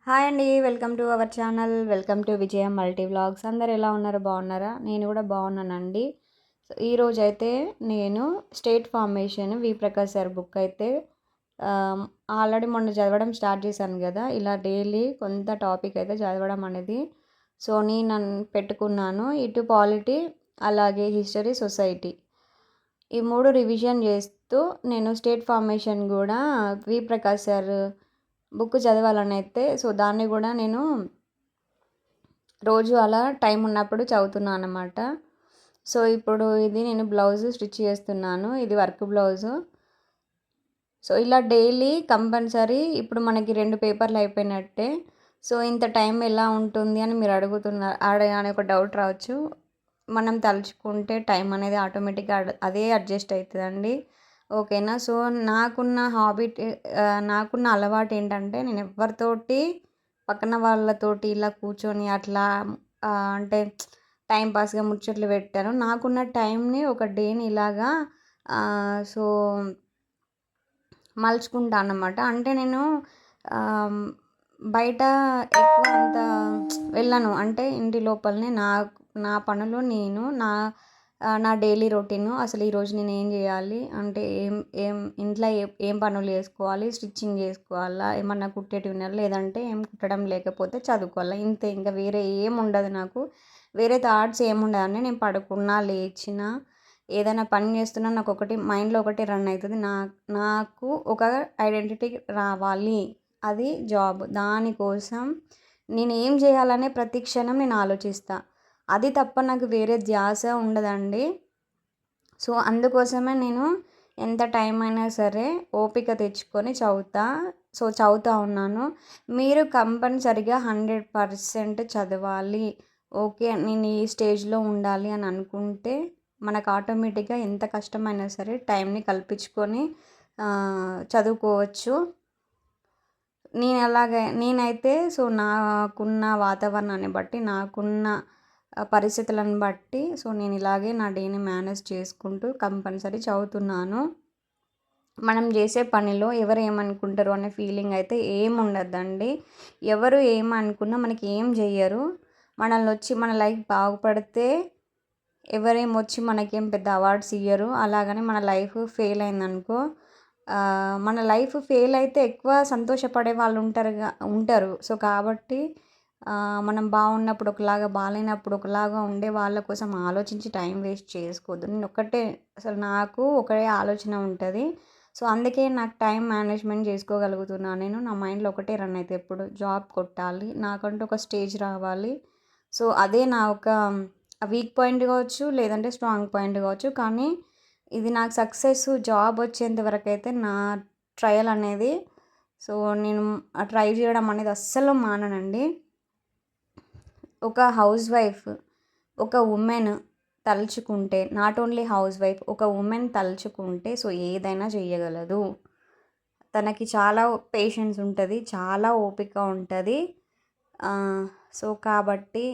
Hi అండి. Welcome to our channel. Welcome to Vijaya multi vlogs. అందరు ఎలా ఉన్నారు? బాగున్నారా? నేను కూడా బాగున్నానండి. సో ఈరోజైతే నేను స్టేట్ ఫార్మేషన్ వి ప్రకాష్ సార్ బుక్ అయితే ఆల్రెడీ మొన్న చదవడం స్టార్ట్ చేశాను కదా. ఇలా డైలీ కొంత టాపిక్ అయితే చదవడం అనేది సో నేను పెట్టుకున్నాను. ఇటు పాలిటీ, అలాగే హిస్టరీ, సొసైటీ, ఈ మూడు రివిజన్ చేస్తూ నేను స్టేట్ ఫార్మేషన్ కూడా వి ప్రకాష్ సార్ బుక్ చదవాలని అయితే సో దాన్ని కూడా నేను రోజు అలా టైం ఉన్నప్పుడు చదువుతున్నాను అన్నమాట. సో ఇప్పుడు ఇది నేను బ్లౌజ్ స్టిచ్ చేస్తున్నాను. ఇది వర్క్ బ్లౌజు. సో ఇలా డైలీ కంపల్సరీ ఇప్పుడు మనకి 2 పేపర్లు అయిపోయినట్టే. సో ఇంత టైం ఎలా ఉంటుంది అని మీరు అనే ఒక డౌట్ రావచ్చు. మనం తలుచుకుంటే టైం అనేది ఆటోమేటిక్గా అదే అడ్జస్ట్ అవుతుందండి. ఓకేనా. సో నాకున్న అలవాటు ఏంటంటే నేను ఎవరితోటి పక్కన వాళ్ళతోటి ఇలా కూర్చొని అట్లా అంటే టైం పాస్గా ముచ్చట్లు పెట్టాను. నాకున్న టైంని ఒక డేని ఇలాగా సో మలుచుకుంటా అన్నమాట. అంటే నేను బయట ఎక్కువ అంత వెళ్ళను. అంటే ఇంటి లోపలనే నా పనులు నేను నా డైలీ రొటీను. అసలు ఈరోజు నేను ఏం చేయాలి అంటే ఏం ఏం ఇంట్లో ఏం పనులు చేసుకోవాలి, స్టిచ్చింగ్ చేసుకోవాలా, ఏమన్నా కుట్టేటివి ఉన్నాయా, లేదంటే ఏం కుట్టడం లేకపోతే చదువుకోవాలా, ఇంతే. ఇంకా వేరే ఏం ఉండదు నాకు. వేరే థాట్స్ ఏముండదండి. నేను పడుకున్నా, లేచినా, ఏదైనా పని చేస్తున్నా నాకు ఒకటి మైండ్లో ఒకటి రన్ అవుతుంది. నాకు ఒక ఐడెంటిటీ రావాలి, అది జాబ్. దానికోసం నేను ఏం చేయాలనే ప్రతి క్షణం నేను ఆలోచిస్తాను. అది తప్ప నాకు వేరే ధ్యాస ఉండదండి. సో అందుకోసమే నేను ఎంత టైం అయినా సరే ఓపిక తెచ్చుకొని చదువుతూ ఉన్నాను. మీరు కంపల్సరిగా 100% చదవాలి. ఓకే, నేను ఈ స్టేజ్లో ఉండాలి అని అనుకుంటే మనకు ఆటోమేటిక్గా ఎంత కష్టమైనా సరే టైంని కల్పించుకొని చదువుకోవచ్చు. నేనైతే సో నాకున్న వాతావరణాన్ని బట్టి, నాకున్న పరిస్థితులను బట్టి సో నేను ఇలాగే నా డేని మేనేజ్ చేసుకుంటూ కంపల్సరీ చదువుతున్నాను. మనం చేసే పనిలో ఎవరు ఏమనుకుంటారు అనే ఫీలింగ్ అయితే ఏముండద్దండి. ఎవరు ఏమనుకున్నా మనకి ఏం చెయ్యరు. మనల్ని వచ్చి మన లైఫ్ బాగుపడితే ఎవరేమొచ్చి మనకేం పెద్ద అవార్డ్స్ ఇయ్యరు. అలాగని మన లైఫ్ ఫెయిల్ అయిందనుకో, మన లైఫ్ ఫెయిల్ అయితే ఎక్కువ సంతోషపడే వాళ్ళు ఉంటారు. సో కాబట్టి మనం బాగున్నప్పుడు ఒకలాగా, బాగాలేనప్పుడు ఒకలాగా ఉండే వాళ్ళ కోసం ఆలోచించి టైం వేస్ట్ చేసుకోవద్దు. నేను అసలు నాకు ఒకే ఆలోచన ఉంటుంది. సో అందుకే నాకు టైం మేనేజ్మెంట్ చేసుకోగలుగుతున్నాను. నేను నా మైండ్లో ఒకటే రన్ అయితే ఎప్పుడు జాబ్ కొట్టాలి, నాకంటూ ఒక స్టేజ్ రావాలి. సో అదే నా ఒక వీక్ పాయింట్ కావచ్చు, లేదంటే స్ట్రాంగ్ పాయింట్ కావచ్చు. కానీ ఇది నాకు సక్సెస్ జాబ్ వచ్చేంత వరకు అయితే నా ట్రయల్ అనేది సో నేను ట్రై చేయడం అనేది అస్సలు మాననండి. ఒక హౌస్ వైఫ్, ఒక ఉమెన్ తలుచుకుంటే, నాట్ ఓన్లీ హౌస్ వైఫ్, ఒక ఉమెన్ తలుచుకుంటే సో ఏదైనా చేయగలదు. తనకి చాలా పేషెన్స్ ఉంటుంది, చాలా ఓపిక ఉంటుంది. సో కాబట్టి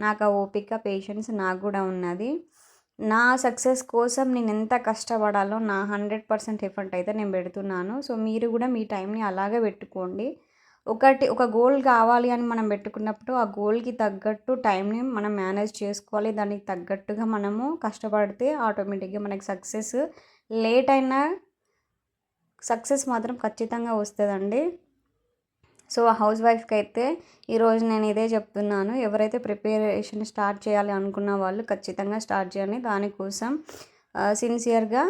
నాకు ఆ ఓపిక, పేషెన్స్ నాకు కూడా ఉన్నది. నా సక్సెస్ కోసం నేను ఎంత కష్టపడాలో నా 100% ఎఫర్ట్ అయితే నేను పెడుతున్నాను. సో మీరు కూడా మీ టైంని అలాగే పెట్టుకోండి. ఒక గోల్ కావాలి అని మనం పెట్టుకున్నప్పుడు ఆ గోల్కి తగ్గట్టు టైంని మనం మేనేజ్ చేసుకోవాలి. దానికి తగ్గట్టుగా మనము కష్టపడితే ఆటోమేటిక్గా మనకి సక్సెస్ లేట్ అయినా సక్సెస్ మాత్రం ఖచ్చితంగా వస్తుందండి. సో హౌస్ వైఫ్కి అయితే ఈరోజు నేను ఇదే చెప్తున్నాను. ఎవరైతే ప్రిపరేషన్ స్టార్ట్ చేయాలి అనుకున్న వాళ్ళు ఖచ్చితంగా స్టార్ట్ చేయండి. దానికోసం సిన్సియర్గా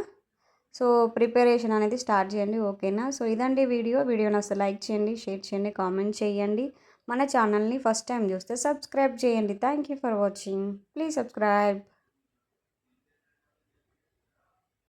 సో ప్రిపరేషన్ అనేది స్టార్ట్ చేయండి. ఓకేనా. సో ఇదండి వీడియోని అసలు లైక్ చేయండి, షేర్ చేయండి, కామెంట్ చేయండి. మన ఛానల్ని ఫస్ట్ టైం చూస్తే సబ్స్క్రైబ్ చేయండి. Thank you for watching. Please subscribe.